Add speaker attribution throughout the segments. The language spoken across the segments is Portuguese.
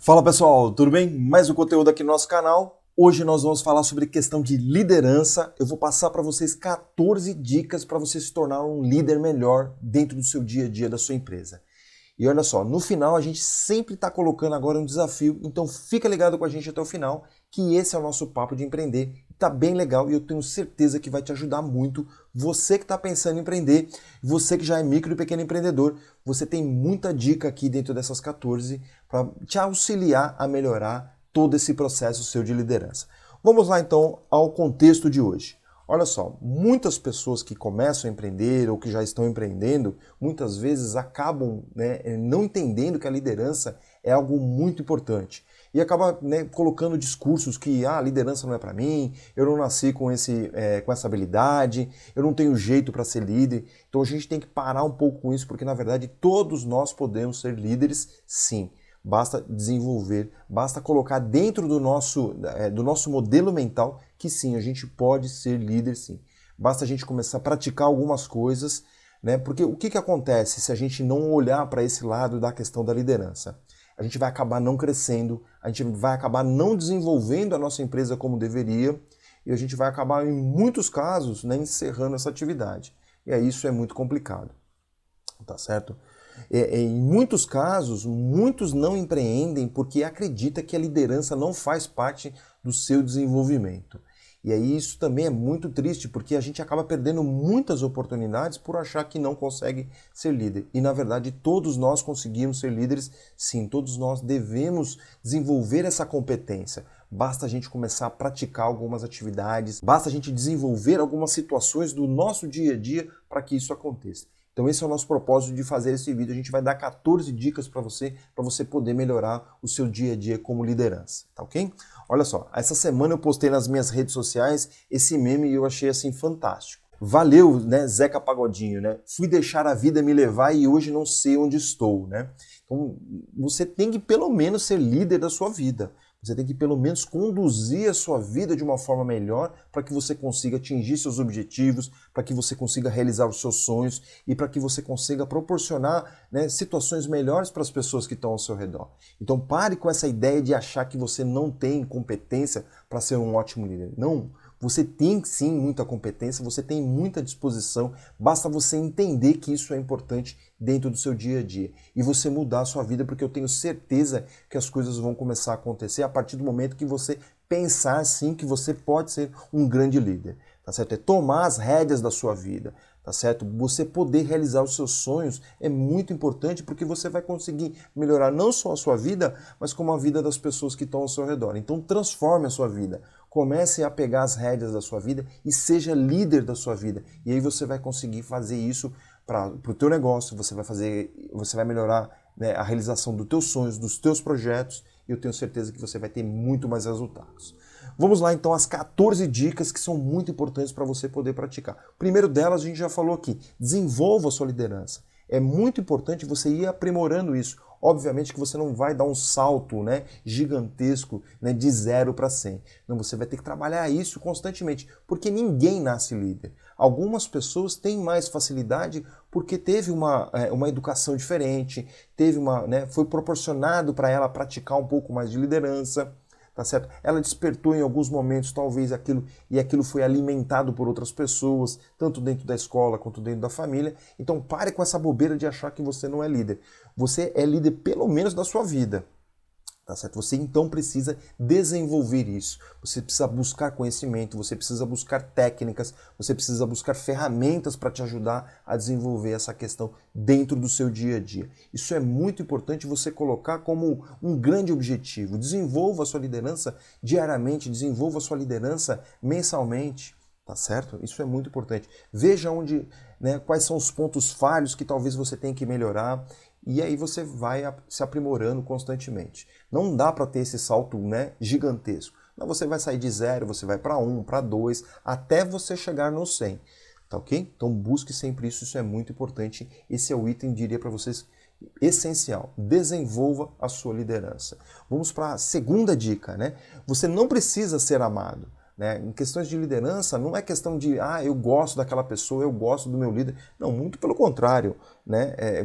Speaker 1: Fala pessoal, tudo bem? Mais um conteúdo aqui no nosso canal. Hoje nós vamos falar sobre questão de liderança. Eu vou passar para vocês 14 dicas para você se tornar um líder melhor dentro do seu dia a dia da sua empresa. E olha só, no final a gente sempre está colocando agora um desafio, então fica ligado com a gente até o final, que esse é o nosso papo de empreender. Tá bem legal e eu tenho certeza que vai te ajudar muito. Você que está pensando em empreender, você que já é micro e pequeno empreendedor, você tem muita dica aqui dentro dessas 14 para te auxiliar a melhorar todo esse processo seu de liderança. Vamos lá então ao contexto de hoje. Olha só, muitas pessoas que começam a empreender ou que já estão empreendendo, muitas vezes acabam não entendendo que a liderança é algo muito importante. E acaba colocando discursos que a liderança não é para mim, eu não nasci com essa habilidade, eu não tenho jeito para ser líder. Então a gente tem que parar um pouco com isso, porque na verdade todos nós podemos ser líderes, sim. Basta desenvolver, basta colocar dentro do nosso modelo mental que sim, a gente pode ser líder sim. Basta a gente começar a praticar algumas coisas, porque o que acontece se a gente não olhar para esse lado da questão da liderança? A gente vai acabar não crescendo, a gente vai acabar não desenvolvendo a nossa empresa como deveria e a gente vai acabar, em muitos casos, encerrando essa atividade. E aí isso é muito complicado, tá certo? Em muitos casos, muitos não empreendem porque acreditam que a liderança não faz parte do seu desenvolvimento. E aí isso também é muito triste, porque a gente acaba perdendo muitas oportunidades por achar que não consegue ser líder. E na verdade todos nós conseguimos ser líderes, sim, todos nós devemos desenvolver essa competência. Basta a gente começar a praticar algumas atividades, basta a gente desenvolver algumas situações do nosso dia a dia para que isso aconteça. Então esse é o nosso propósito de fazer esse vídeo. A gente vai dar 14 dicas para você poder melhorar o seu dia a dia como liderança, tá ok? Olha só, essa semana eu postei nas minhas redes sociais esse meme e eu achei assim fantástico. Valeu, Zeca Pagodinho, Fui deixar a vida me levar e hoje não sei onde estou, Então você tem que pelo menos ser líder da sua vida. Você tem que pelo menos conduzir a sua vida de uma forma melhor para que você consiga atingir seus objetivos, para que você consiga realizar os seus sonhos e para que você consiga proporcionar situações melhores para as pessoas que estão ao seu redor. Então pare com essa ideia de achar que você não tem competência para ser um ótimo líder. Não. Você tem sim muita competência, você tem muita disposição, basta você entender que isso é importante dentro do seu dia a dia e você mudar a sua vida, porque eu tenho certeza que as coisas vão começar a acontecer a partir do momento que você pensar sim que você pode ser um grande líder, tá certo? É tomar as rédeas da sua vida, tá certo? Você poder realizar os seus sonhos é muito importante porque você vai conseguir melhorar não só a sua vida, mas como a vida das pessoas que estão ao seu redor. Então transforme a sua vida. Comece a pegar as rédeas da sua vida e seja líder da sua vida. E aí você vai conseguir fazer isso para o teu negócio, você vai melhorar a realização dos teus sonhos, dos teus projetos, e eu tenho certeza que você vai ter muito mais resultados. Vamos lá então às 14 dicas que são muito importantes para você poder praticar. O primeiro delas a gente já falou aqui, desenvolva a sua liderança. É muito importante você ir aprimorando isso. Obviamente que você não vai dar um salto gigantesco de 0 para 100. Não, você vai ter que trabalhar isso constantemente, porque ninguém nasce líder. Algumas pessoas têm mais facilidade porque teve uma educação diferente, foi proporcionado para ela praticar um pouco mais de liderança. Tá certo? Ela despertou em alguns momentos, talvez aquilo foi alimentado por outras pessoas, tanto dentro da escola quanto dentro da família. Então pare com essa bobeira de achar que você não é líder. Você é líder pelo menos da sua vida. Tá certo? Você então precisa desenvolver isso. Você precisa buscar conhecimento, você precisa buscar técnicas, você precisa buscar ferramentas para te ajudar a desenvolver essa questão dentro do seu dia a dia. Isso é muito importante você colocar como um grande objetivo. Desenvolva a sua liderança diariamente, desenvolva a sua liderança mensalmente. Tá certo? Isso é muito importante. Veja quais são os pontos falhos que talvez você tenha que melhorar. E aí você vai se aprimorando constantemente. Não dá para ter esse salto gigantesco. Não, você vai sair de 0, você vai para 1, para 2, até você chegar no 100. Tá ok? Então busque sempre isso é muito importante. Esse é o item, diria para vocês, essencial. Desenvolva a sua liderança. Vamos para a segunda dica. Você não precisa ser amado. Em questões de liderança, não é questão de eu gosto daquela pessoa, eu gosto do meu líder. Não, muito pelo contrário.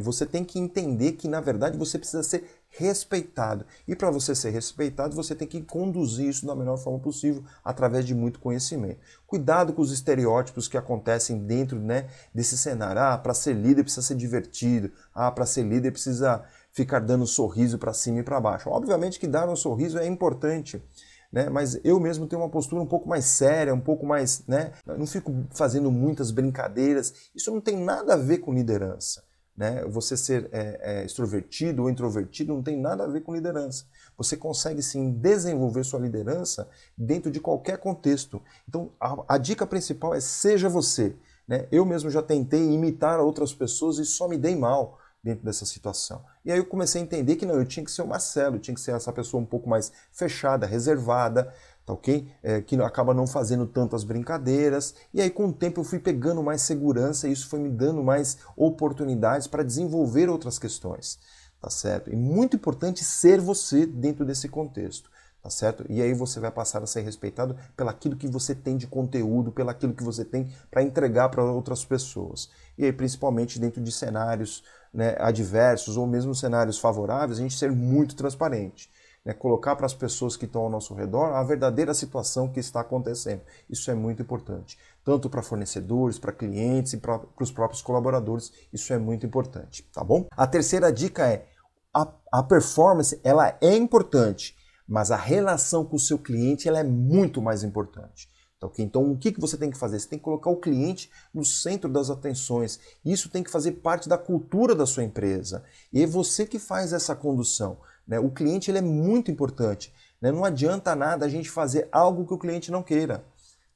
Speaker 1: Você tem que entender que, na verdade, você precisa ser respeitado. E para você ser respeitado, você tem que conduzir isso da melhor forma possível, através de muito conhecimento. Cuidado com os estereótipos que acontecem dentro, né, desse cenário. Ah, para ser líder precisa ser divertido. Ah, para ser líder precisa ficar dando sorriso para cima e para baixo. Obviamente que dar um sorriso é importante, né? Mas eu mesmo tenho uma postura um pouco mais séria, um pouco mais, né? Não fico fazendo muitas brincadeiras. Isso não tem nada a ver com liderança, né? Você ser extrovertido ou introvertido não tem nada a ver com liderança. Você consegue sim desenvolver sua liderança dentro de qualquer contexto. Então a dica principal é seja você, né? Eu mesmo já tentei imitar outras pessoas e só me dei mal dentro dessa situação. E aí eu comecei a entender que não, eu tinha que ser o Marcelo, eu tinha que ser essa pessoa um pouco mais fechada, reservada, tá ok? Que acaba não fazendo tantas brincadeiras. E aí com o tempo eu fui pegando mais segurança e isso foi me dando mais oportunidades para desenvolver outras questões, tá certo? E muito importante ser você dentro desse contexto. Tá certo? E aí você vai passar a ser respeitado pelaquilo que você tem de conteúdo, pelaquilo que você tem para entregar para outras pessoas. E aí, principalmente dentro de cenários, né, adversos ou mesmo cenários favoráveis, a gente ser muito transparente. Né? Colocar para as pessoas que estão ao nosso redor a verdadeira situação que está acontecendo. Isso é muito importante. Tanto para fornecedores, para clientes e para os próprios colaboradores. Isso é muito importante, tá bom? A terceira dica é a performance, ela é importante, mas a relação com o seu cliente ela é muito mais importante. Tá, okay? Então, o que você tem que fazer? Você tem que colocar o cliente no centro das atenções. Isso tem que fazer parte da cultura da sua empresa. E é você que faz essa condução. Né? O cliente ele é muito importante. Né? Não adianta nada a gente fazer algo que o cliente não queira.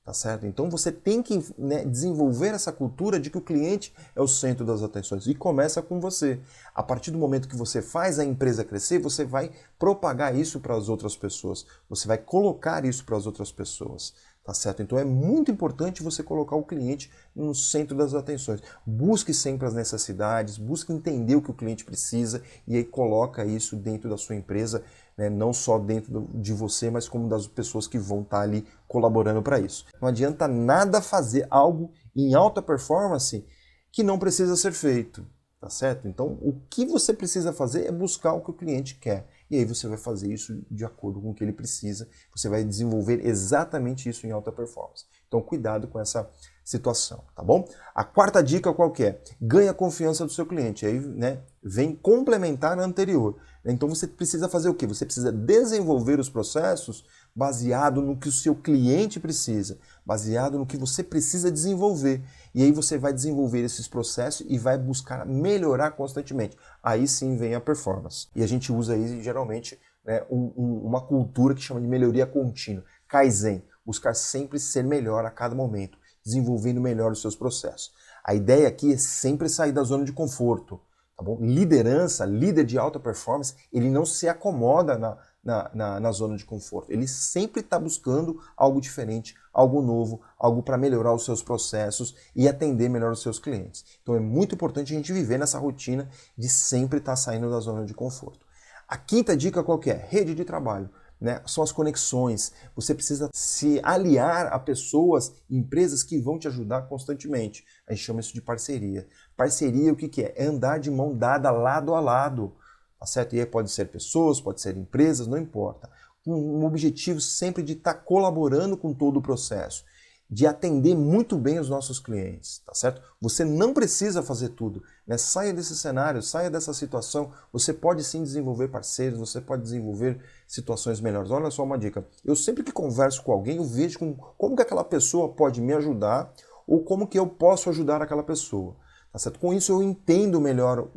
Speaker 1: Tá certo? Então você tem que, né, desenvolver essa cultura de que o cliente é o centro das atenções. E começa com você. A partir do momento que você faz a empresa crescer, você vai propagar isso para as outras pessoas. Você vai colocar isso para as outras pessoas. Tá certo? Então é muito importante você colocar o cliente no centro das atenções. Busque sempre as necessidades, busque entender o que o cliente precisa e aí coloca isso dentro da sua empresa, né? Não só dentro de você, mas como das pessoas que vão estar ali colaborando para isso. Não adianta nada fazer algo em alta performance que não precisa ser feito. Tá certo? Então, o que você precisa fazer é buscar o que o cliente quer. E aí você vai fazer isso de acordo com o que ele precisa. Você vai desenvolver exatamente isso em alta performance. Então, cuidado com essa situação, tá bom? A quarta dica qual que é? Ganha a confiança do seu cliente. Aí, né, vem complementar a anterior. Então, você precisa fazer o quê? Você precisa desenvolver os processos baseado no que o seu cliente precisa, baseado no que você precisa desenvolver. E aí você vai desenvolver esses processos e vai buscar melhorar constantemente. Aí sim vem a performance. E a gente usa aí geralmente, né, uma cultura que chama de melhoria contínua, Kaizen, buscar sempre ser melhor a cada momento, desenvolvendo melhor os seus processos. A ideia aqui é sempre sair da zona de conforto. Tá bom? Liderança, líder de alta performance, ele não se acomoda na zona de conforto. Ele sempre está buscando algo diferente, algo novo, algo para melhorar os seus processos e atender melhor os seus clientes. Então é muito importante a gente viver nessa rotina de sempre estar saindo da zona de conforto. A quinta dica qual que é? Rede de trabalho. Né? São as conexões. Você precisa se aliar a pessoas, empresas que vão te ajudar constantemente. A gente chama isso de parceria. Parceria, o que que é? É andar de mão dada lado a lado. Tá certo? E aí pode ser pessoas, pode ser empresas, não importa. Com um objetivo sempre de estar colaborando com todo o processo, de atender muito bem os nossos clientes, tá certo? Você não precisa fazer tudo, né? Saia desse cenário, saia dessa situação. Você pode sim desenvolver parceiros, você pode desenvolver situações melhores. Olha só uma dica. Eu sempre que converso com alguém, eu vejo como que aquela pessoa pode me ajudar ou como que eu posso ajudar aquela pessoa. Tá certo? Com isso eu entendo melhor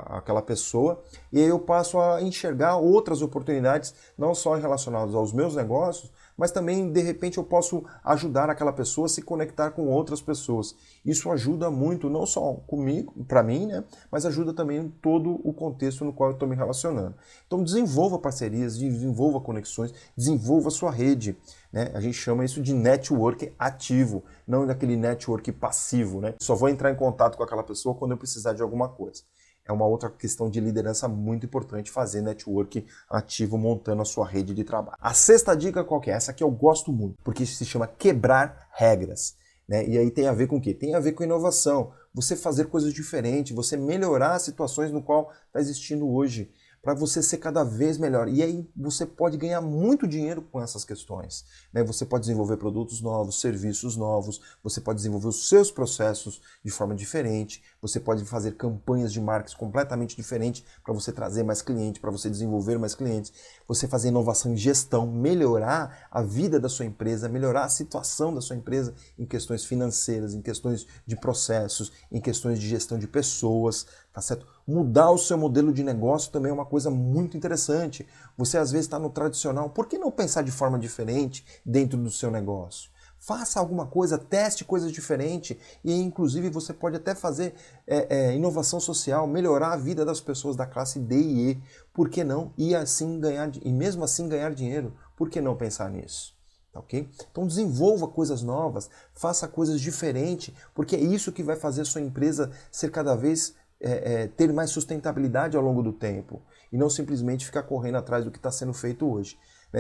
Speaker 1: aquela pessoa e aí eu passo a enxergar outras oportunidades, não só relacionadas aos meus negócios, mas também, de repente, eu posso ajudar aquela pessoa a se conectar com outras pessoas. Isso ajuda muito, não só comigo, para mim, né, mas ajuda também em todo o contexto no qual eu estou me relacionando. Então, desenvolva parcerias, desenvolva conexões, desenvolva sua rede. Né? A gente chama isso de network ativo, não daquele network passivo. Né? Só vou entrar em contato com aquela pessoa quando eu precisar de alguma coisa. É uma outra questão de liderança muito importante, fazer network ativo montando a sua rede de trabalho. A sexta dica qual que é? Essa aqui eu gosto muito, porque isso se chama quebrar regras. Né? E aí tem a ver com o quê? Tem a ver com inovação. Você fazer coisas diferentes, você melhorar as situações no qual está existindo hoje. para você ser cada vez melhor. E aí você pode ganhar muito dinheiro com essas questões, né? Você pode desenvolver produtos novos, serviços novos, você pode desenvolver os seus processos de forma diferente, você pode fazer campanhas de marketing completamente diferentes para você trazer mais clientes, para você desenvolver mais clientes, você fazer inovação em gestão, melhorar a vida da sua empresa, melhorar a situação da sua empresa em questões financeiras, em questões de processos, em questões de gestão de pessoas, tá certo? Mudar o seu modelo de negócio também é uma coisa muito interessante. Você às vezes está no tradicional, por que não pensar de forma diferente dentro do seu negócio? Faça alguma coisa, teste coisas diferentes e inclusive você pode até fazer inovação social, melhorar a vida das pessoas da classe D e E. Por que não? E mesmo assim ganhar dinheiro. Por que não pensar nisso? Tá, ok? Então desenvolva coisas novas, faça coisas diferentes, porque é isso que vai fazer a sua empresa ser cada vez ter mais sustentabilidade ao longo do tempo e não simplesmente ficar correndo atrás do que está sendo feito hoje.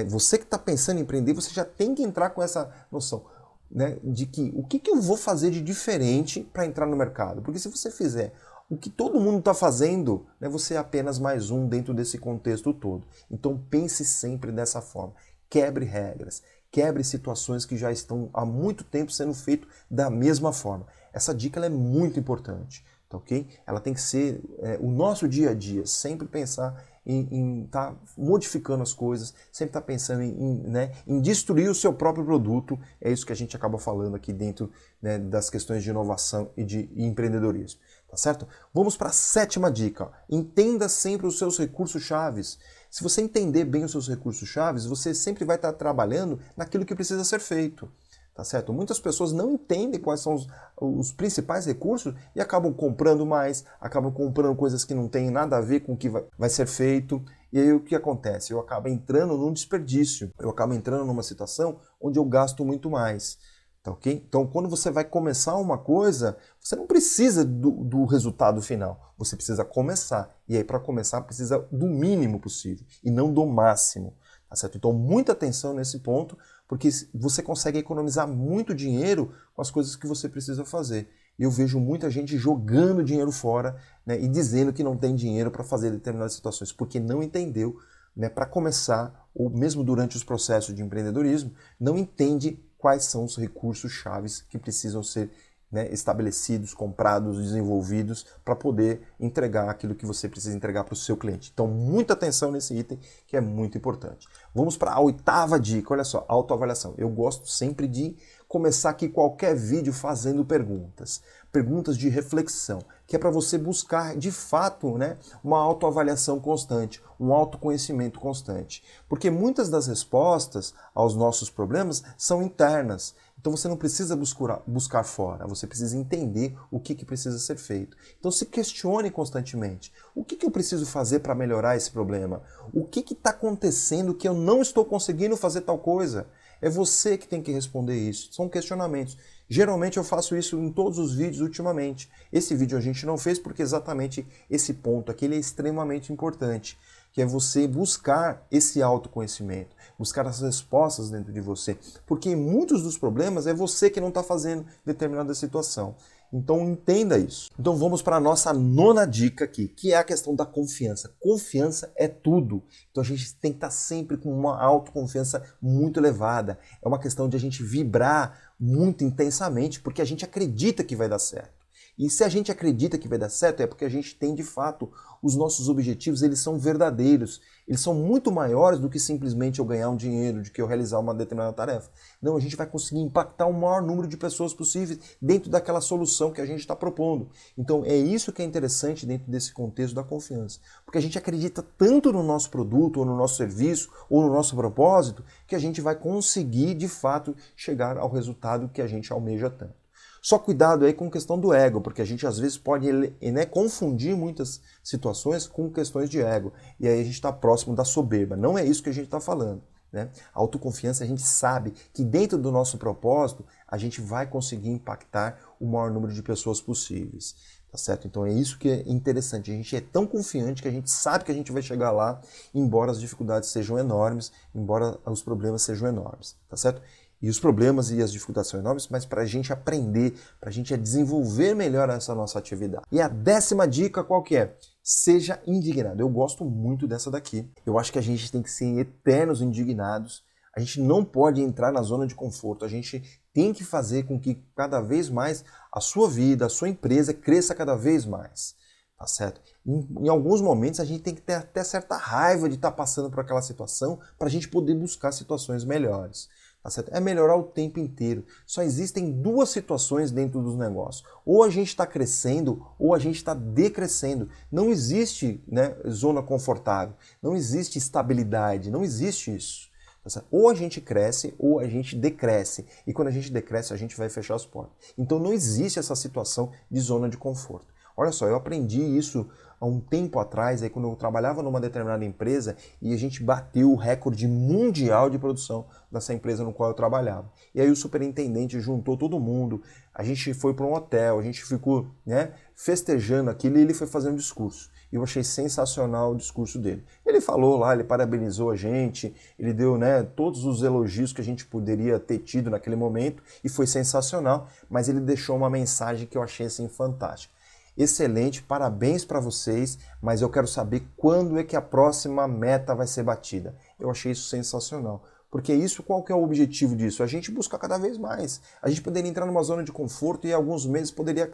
Speaker 1: Você que está pensando em empreender, você já tem que entrar com essa noção, né, de que o que eu vou fazer de diferente para entrar no mercado. Porque se você fizer o que todo mundo está fazendo, né, você é apenas mais um dentro desse contexto todo. Então pense sempre dessa forma. Quebre regras, quebre situações que já estão há muito tempo sendo feitas da mesma forma. Essa dica ela é muito importante. Tá, ok? Ela tem que ser o nosso dia a dia, sempre pensar em estar modificando as coisas, sempre estar pensando em destruir o seu próprio produto. É isso que a gente acaba falando aqui dentro, né, das questões de inovação e de empreendedorismo. Tá certo? Vamos para a 7ª dica. Ó. Entenda sempre os seus recursos chaves. Se você entender bem os seus recursos chaves, você sempre vai estar trabalhando naquilo que precisa ser feito. Tá certo? Muitas pessoas não entendem quais são os principais recursos e acabam comprando mais, acabam comprando coisas que não têm nada a ver com o que vai ser feito. E aí o que acontece? Eu acabo entrando num desperdício, eu acabo entrando numa situação onde eu gasto muito mais. Tá, ok? Então, quando você vai começar uma coisa, você não precisa do resultado final, você precisa começar. E aí, para começar, precisa do mínimo possível e não do máximo. Tá certo? Então, muita atenção nesse ponto, porque você consegue economizar muito dinheiro com as coisas que você precisa fazer. E eu vejo muita gente jogando dinheiro fora, né, e dizendo que não tem dinheiro para fazer determinadas situações, porque não entendeu, né, para começar, ou mesmo durante os processos de empreendedorismo, não entende quais são os recursos chaves que precisam ser, né, estabelecidos, comprados, desenvolvidos para poder entregar aquilo que você precisa entregar para o seu cliente. Então, muita atenção nesse item que é muito importante. Vamos para a 8ª dica, olha só, autoavaliação. Eu gosto sempre de começar aqui qualquer vídeo fazendo perguntas. Perguntas de reflexão, que é para você buscar de fato, né, uma autoavaliação constante, um autoconhecimento constante. Porque muitas das respostas aos nossos problemas são internas. Então você não precisa buscar fora, você precisa entender o que precisa ser feito. Então se questione constantemente. O que eu preciso fazer para melhorar esse problema? O que está acontecendo que eu não estou conseguindo fazer tal coisa? É você que tem que responder isso. São questionamentos. Geralmente eu faço isso em todos os vídeos ultimamente. Esse vídeo a gente não fez porque exatamente esse ponto aqui ele é extremamente importante, que é você buscar esse autoconhecimento, buscar as respostas dentro de você. Porque muitos dos problemas é você que não está fazendo determinada situação. Então entenda isso. Então vamos para a nossa 9ª dica aqui, que é a questão da confiança. Confiança é tudo. Então a gente tem que estar sempre com uma autoconfiança muito elevada. É uma questão de a gente vibrar muito intensamente, porque a gente acredita que vai dar certo. E se a gente acredita que vai dar certo, é porque a gente tem de fato os nossos objetivos, eles são verdadeiros. Eles são muito maiores do que simplesmente eu ganhar um dinheiro, de que eu realizar uma determinada tarefa. Não, a gente vai conseguir impactar o maior número de pessoas possíveis dentro daquela solução que a gente está propondo. Então é isso que é interessante dentro desse contexto da confiança. Porque a gente acredita tanto no nosso produto, ou no nosso serviço, ou no nosso propósito, que a gente vai conseguir de fato chegar ao resultado que a gente almeja tanto. Só cuidado aí com a questão do ego, porque a gente às vezes pode, né, confundir muitas situações com questões de ego. E aí a gente está próximo da soberba. Não é isso que a gente está falando. Né? A autoconfiança, a gente sabe que dentro do nosso propósito, a gente vai conseguir impactar o maior número de pessoas possíveis. Tá certo? Então é isso que é interessante. A gente é tão confiante que a gente sabe que a gente vai chegar lá, embora as dificuldades sejam enormes, embora os problemas sejam enormes. Tá certo? E os problemas e as dificuldades são enormes, mas para a gente aprender, para a gente desenvolver melhor essa nossa atividade. E a 10ª dica qual que é? Seja indignado. Eu gosto muito dessa daqui. Eu acho que a gente tem que ser eternos indignados. A gente não pode entrar na zona de conforto. A gente tem que fazer com que cada vez mais a sua vida, a sua empresa cresça cada vez mais. Tá certo? Em alguns momentos a gente tem que ter até certa raiva de estar passando por aquela situação para a gente poder buscar situações melhores. Tá certo? É melhorar o tempo inteiro. Só existem duas situações dentro dos negócios. Ou a gente está crescendo ou a gente está decrescendo. Não existe, né, zona confortável. Não existe estabilidade. Não existe isso. Tá certo? Ou a gente cresce ou a gente decresce. E quando a gente decresce, a gente vai fechar as portas. Então não existe essa situação de zona de conforto. Olha só, eu aprendi isso há um tempo atrás, aí quando eu trabalhava numa determinada empresa e a gente bateu o recorde mundial de produção dessa empresa no qual eu trabalhava. E aí o superintendente juntou todo mundo, a gente foi para um hotel, a gente ficou, né, festejando aquilo e ele foi fazer um discurso. E eu achei sensacional o discurso dele. Ele falou lá, ele parabenizou a gente, ele deu, né, todos os elogios que a gente poderia ter tido naquele momento e foi sensacional, mas ele deixou uma mensagem que eu achei assim fantástica. Excelente, parabéns para vocês, mas eu quero saber quando é que a próxima meta vai ser batida. Eu achei isso sensacional. Porque isso, qual que é o objetivo disso? A gente buscar cada vez mais. A gente poderia entrar numa zona de conforto e em alguns meses poderia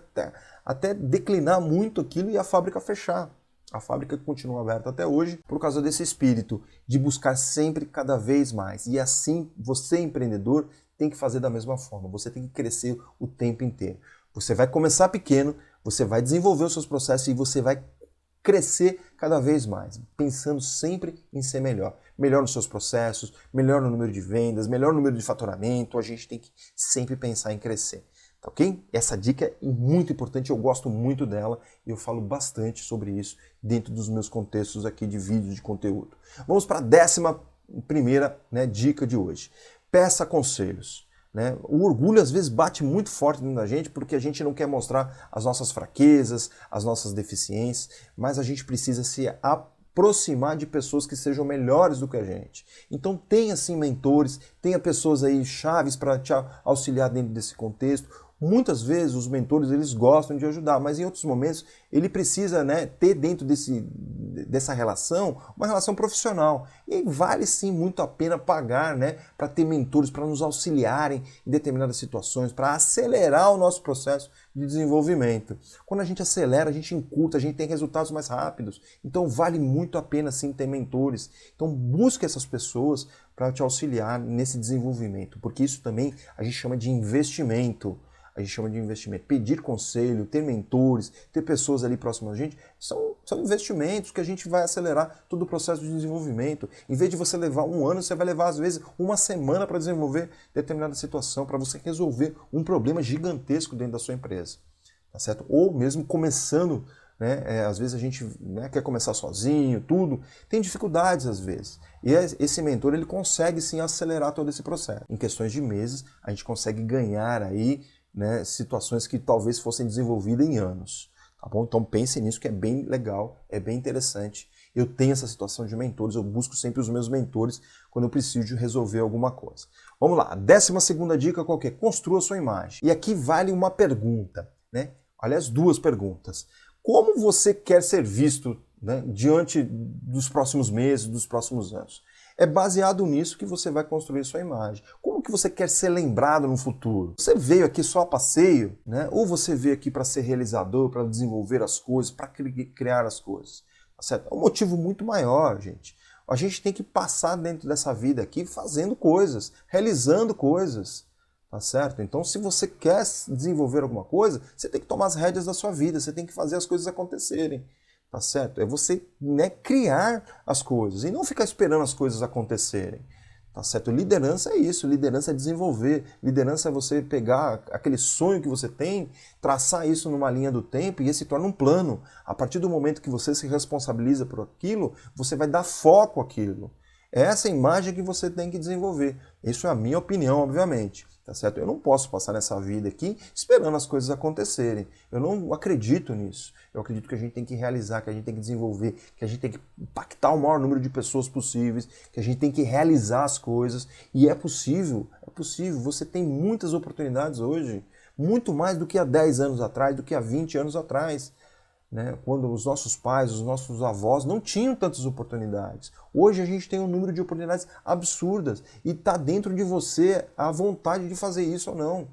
Speaker 1: até declinar muito aquilo e a fábrica fechar. A fábrica continua aberta até hoje por causa desse espírito de buscar sempre cada vez mais. E assim, você empreendedor tem que fazer da mesma forma. Você tem que crescer o tempo inteiro. Você vai começar pequeno, você vai desenvolver os seus processos e você vai crescer cada vez mais, pensando sempre em ser melhor. Melhor nos seus processos, melhor no número de vendas, melhor no número de faturamento. A gente tem que sempre pensar em crescer. Tá ok? Essa dica é muito importante, eu gosto muito dela e eu falo bastante sobre isso dentro dos meus contextos aqui de vídeos de conteúdo. Vamos para a 11ª, né, dica de hoje. Peça conselhos. Né? O orgulho às vezes bate muito forte dentro da gente porque a gente não quer mostrar as nossas fraquezas, as nossas deficiências, mas a gente precisa se aproximar de pessoas que sejam melhores do que a gente. Então tenha sim mentores, tenha pessoas aí chaves para te auxiliar dentro desse contexto. Muitas vezes os mentores eles gostam de ajudar, mas em outros momentos ele precisa, né, ter dentro dessa relação uma relação profissional. E vale sim muito a pena pagar, né, para ter mentores, para nos auxiliarem em determinadas situações, para acelerar o nosso processo de desenvolvimento. Quando a gente acelera, a gente encurta, a gente tem resultados mais rápidos. Então vale muito a pena sim ter mentores. Então busque essas pessoas para te auxiliar nesse desenvolvimento, porque isso também a gente chama de investimento. A gente chama de investimento. Pedir conselho, ter mentores, ter pessoas ali próximas a gente, são investimentos que a gente vai acelerar todo o processo de desenvolvimento. Em vez de você levar um ano, você vai levar às vezes uma semana para desenvolver determinada situação, para você resolver um problema gigantesco dentro da sua empresa. Tá certo? Ou mesmo começando, né? Às vezes a gente, né, quer começar sozinho, tudo, tem dificuldades às vezes. E esse mentor ele consegue sim acelerar todo esse processo. Em questões de meses, a gente consegue ganhar aí, né, situações que talvez fossem desenvolvidas em anos, tá bom? Então pense nisso que é bem legal, é bem interessante. Eu tenho essa situação de mentores, eu busco sempre os meus mentores quando eu preciso de resolver alguma coisa. Vamos lá, a 12ª dica qual que é? Construa a sua imagem. E aqui vale uma pergunta, né? Aliás, duas perguntas. Como você quer ser visto, né, diante dos próximos meses, dos próximos anos? É baseado nisso que você vai construir sua imagem. Como que você quer ser lembrado no futuro? Você veio aqui só a passeio, né? Ou você veio aqui para ser realizador, para desenvolver as coisas, para criar as coisas? Tá certo? É um motivo muito maior, gente. A gente tem que passar dentro dessa vida aqui fazendo coisas, realizando coisas. Tá certo? Então, se você quer desenvolver alguma coisa, você tem que tomar as rédeas da sua vida, você tem que fazer as coisas acontecerem. Tá certo? É você, né, criar as coisas e não ficar esperando as coisas acontecerem. Tá certo? Liderança é isso, liderança é desenvolver, liderança é você pegar aquele sonho que você tem, traçar isso numa linha do tempo e esse se torna um plano. A partir do momento que você se responsabiliza por aquilo, você vai dar foco àquilo. É essa imagem que você tem que desenvolver. Isso é a minha opinião, obviamente. Tá certo? Eu não posso passar nessa vida aqui esperando as coisas acontecerem. Eu não acredito nisso. Eu acredito que a gente tem que realizar, que a gente tem que desenvolver, que a gente tem que impactar o maior número de pessoas possíveis, que a gente tem que realizar as coisas. E é possível, é possível. Você tem muitas oportunidades hoje, muito mais do que há 10 anos atrás, do que há 20 anos atrás. né, quando os nossos pais, os nossos avós não tinham tantas oportunidades. Hoje a gente tem um número de oportunidades absurdas e está dentro de você a vontade de fazer isso ou não.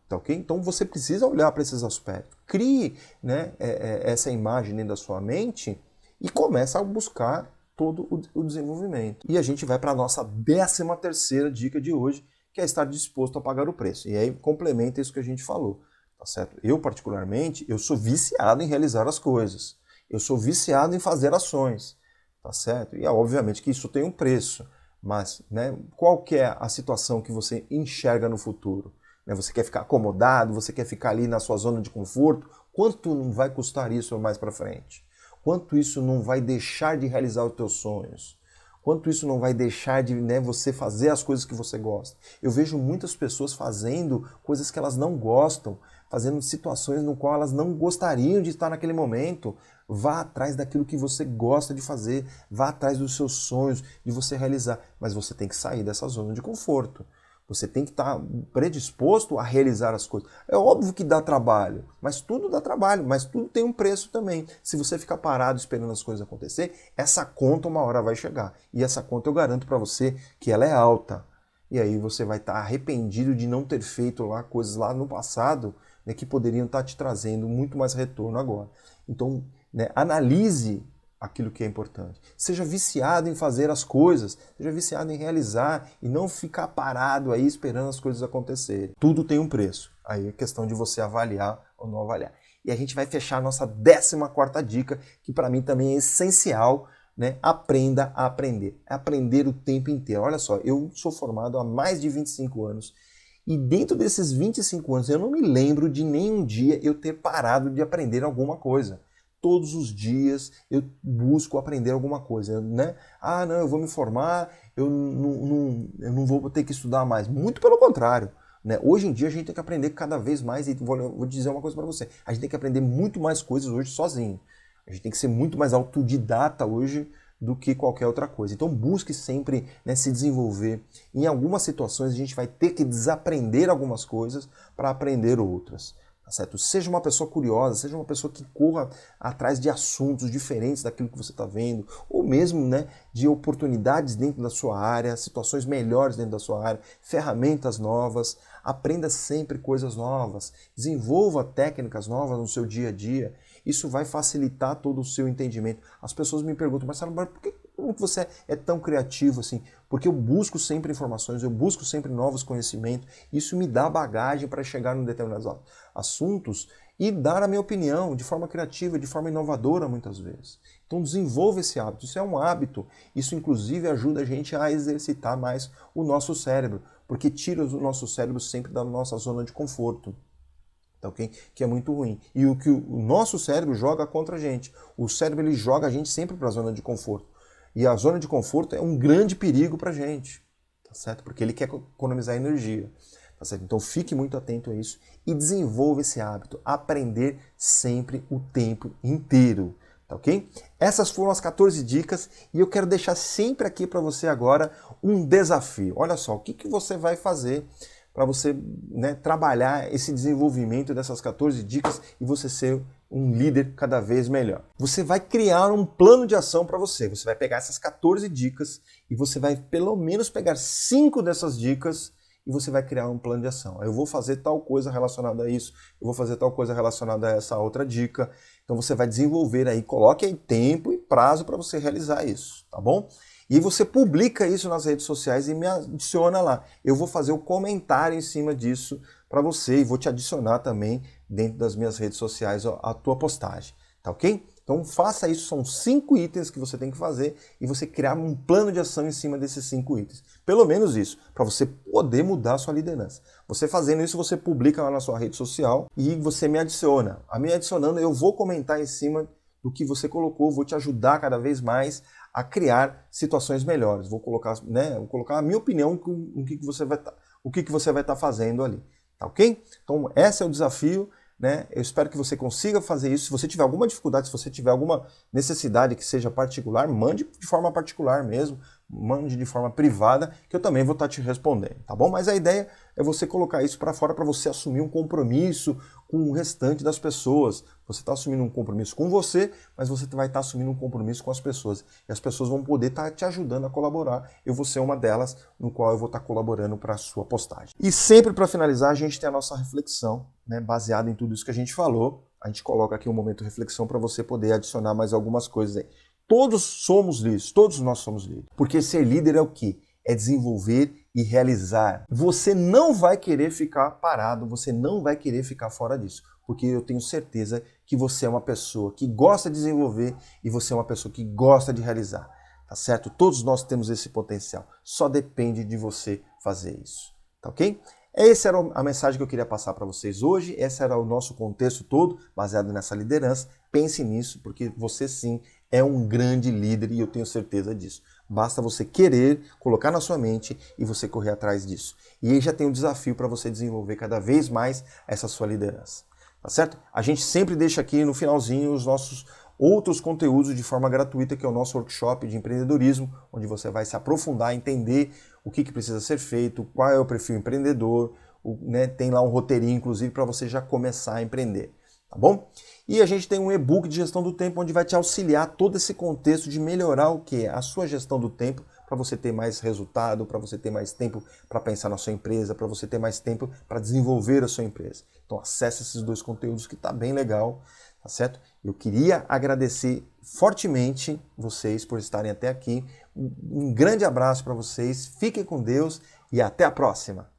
Speaker 1: Tá ok? Então você precisa olhar para esses aspectos. Crie, né, essa imagem dentro da sua mente e comece a buscar todo o desenvolvimento. E a gente vai para a nossa 13ª dica de hoje, que é estar disposto a pagar o preço. E aí complementa isso que a gente falou. Tá certo? Eu, particularmente, eu sou viciado em realizar as coisas. Eu sou viciado em fazer ações. Tá certo? E obviamente que isso tem um preço. Mas, né, qual que é a situação que você enxerga no futuro? Você quer ficar acomodado? Você quer ficar ali na sua zona de conforto? Quanto não vai custar isso mais para frente? Quanto isso não vai deixar de realizar os teus sonhos? Quanto isso não vai deixar de, né, você fazer as coisas que você gosta? Eu vejo muitas pessoas fazendo coisas que elas não gostam, fazendo situações no qual elas não gostariam de estar naquele momento. Vá atrás daquilo que você gosta de fazer, vá atrás dos seus sonhos, de você realizar. Mas você tem que sair dessa zona de conforto. Você tem que estar predisposto a realizar as coisas. É óbvio que dá trabalho, mas tudo dá trabalho, mas tudo tem um preço também. Se você ficar parado esperando as coisas acontecer, essa conta uma hora vai chegar. E essa conta eu garanto para você que ela é alta. E aí você vai estar arrependido de não ter feito lá coisas lá no passado, né, que poderiam estar te trazendo muito mais retorno agora. Então, né, analise aquilo que é importante. Seja viciado em fazer as coisas, seja viciado em realizar e não ficar parado aí esperando as coisas acontecerem. Tudo tem um preço. Aí é questão de você avaliar ou não avaliar. E a gente vai fechar a nossa 14ª dica, que para mim também é essencial, né? Aprenda a aprender. É aprender o tempo inteiro. Olha só, eu sou formado há mais de 25 anos e dentro desses 25 anos eu não me lembro de nenhum dia eu ter parado de aprender alguma coisa. Todos os dias eu busco aprender alguma coisa, né? Ah, não, eu vou me formar, eu não vou ter que estudar mais. Muito pelo contrário, né? Hoje em dia a gente tem que aprender cada vez mais e vou dizer uma coisa para você. A gente tem que aprender muito mais coisas hoje sozinho. A gente tem que ser muito mais autodidata hoje do que qualquer outra coisa. Então busque sempre, né, se desenvolver. Em algumas situações a gente vai ter que desaprender algumas coisas para aprender outras. Tá certo? Seja uma pessoa curiosa, seja uma pessoa que corra atrás de assuntos diferentes daquilo que você está vendo, ou mesmo, né, de oportunidades dentro da sua área, situações melhores dentro da sua área, ferramentas novas, aprenda sempre coisas novas, desenvolva técnicas novas no seu dia a dia. Isso vai facilitar todo o seu entendimento. As pessoas me perguntam, Marcelo, mas por que você é tão criativo assim? Porque eu busco sempre informações, eu busco sempre novos conhecimentos. Isso me dá bagagem para chegar em determinados assuntos e dar a minha opinião de forma criativa, de forma inovadora muitas vezes. Então desenvolva esse hábito. Isso é um hábito. Isso inclusive ajuda a gente a exercitar mais o nosso cérebro, porque tira o nosso cérebro sempre da nossa zona de conforto. Tá, okay? Que é muito ruim. E o que o nosso cérebro joga contra a gente. O cérebro ele joga a gente sempre para a zona de conforto. E a zona de conforto é um grande perigo para a gente, tá certo? Porque ele quer economizar energia, tá certo? Então fique muito atento a isso e desenvolva esse hábito, aprender sempre o tempo inteiro, tá ok? Essas foram as 14 dicas e eu quero deixar sempre aqui para você agora um desafio. Olha só, o que você vai fazer para você, né, trabalhar esse desenvolvimento dessas 14 dicas e você ser um líder cada vez melhor. Você vai criar um plano de ação para você. Você vai pegar essas 14 dicas e você vai pelo menos pegar 5 dessas dicas e você vai criar um plano de ação. Eu vou fazer tal coisa relacionada a isso, eu vou fazer tal coisa relacionada a essa outra dica. Então você vai desenvolver aí, coloque aí tempo e prazo para você realizar isso, tá bom? E você publica isso nas redes sociais e me adiciona lá. Eu vou fazer o comentário em cima disso para você e vou te adicionar também dentro das minhas redes sociais a tua postagem, tá ok? Então faça isso, são 5 itens que você tem que fazer e você criar um plano de ação em cima desses 5 itens. Pelo menos isso, para você poder mudar a sua liderança. Você fazendo isso, você publica lá na sua rede social e você me adiciona. A me adicionando, eu vou comentar em cima do que você colocou, vou te ajudar cada vez mais a criar situações melhores. Vou colocar a minha opinião com o que você vai estar fazendo ali, tá ok? Então esse é o desafio, né? Eu espero que você consiga fazer isso. Se você tiver alguma dificuldade, se você tiver alguma necessidade que seja particular, mande de forma particular mesmo, mande de forma privada, que eu também vou estar te respondendo, tá bom? Mas a ideia é você colocar isso para fora para você assumir um compromisso com o restante das pessoas. Você está assumindo um compromisso com você, mas você vai estar assumindo um compromisso com as pessoas. E as pessoas vão poder estar te ajudando a colaborar. Eu vou ser uma delas, no qual eu vou estar colaborando para a sua postagem. E sempre para finalizar, a gente tem a nossa reflexão, né, baseada em tudo isso que a gente falou. A gente coloca aqui um momento de reflexão para você poder adicionar mais algumas coisas aí. Todos somos líderes, todos nós somos líderes. Porque ser líder é o quê? É desenvolver e realizar. Você não vai querer ficar parado, você não vai querer ficar fora disso. Porque eu tenho certeza que você é uma pessoa que gosta de desenvolver e você é uma pessoa que gosta de realizar. Tá certo? Todos nós temos esse potencial. Só depende de você fazer isso. Tá ok? Essa era a mensagem que eu queria passar para vocês hoje. Esse era o nosso contexto todo, baseado nessa liderança. Pense nisso, porque você sim é um grande líder e eu tenho certeza disso. Basta você querer, colocar na sua mente e você correr atrás disso. E aí já tem um desafio para você desenvolver cada vez mais essa sua liderança. Tá certo? A gente sempre deixa aqui no finalzinho os nossos outros conteúdos de forma gratuita, que é o nosso workshop de empreendedorismo, onde você vai se aprofundar, entender o que precisa ser feito, qual é o perfil empreendedor, né, tem lá um roteirinho, inclusive, para você já começar a empreender. Tá bom? E a gente tem um e-book de gestão do tempo, onde vai te auxiliar todo esse contexto de melhorar o quê? A sua gestão do tempo, para você ter mais resultado, para você ter mais tempo para pensar na sua empresa, para você ter mais tempo para desenvolver a sua empresa. Então acesse esses dois conteúdos que tá bem legal, tá certo? Eu queria agradecer fortemente vocês por estarem até aqui. Um grande abraço para vocês, fiquem com Deus e até a próxima!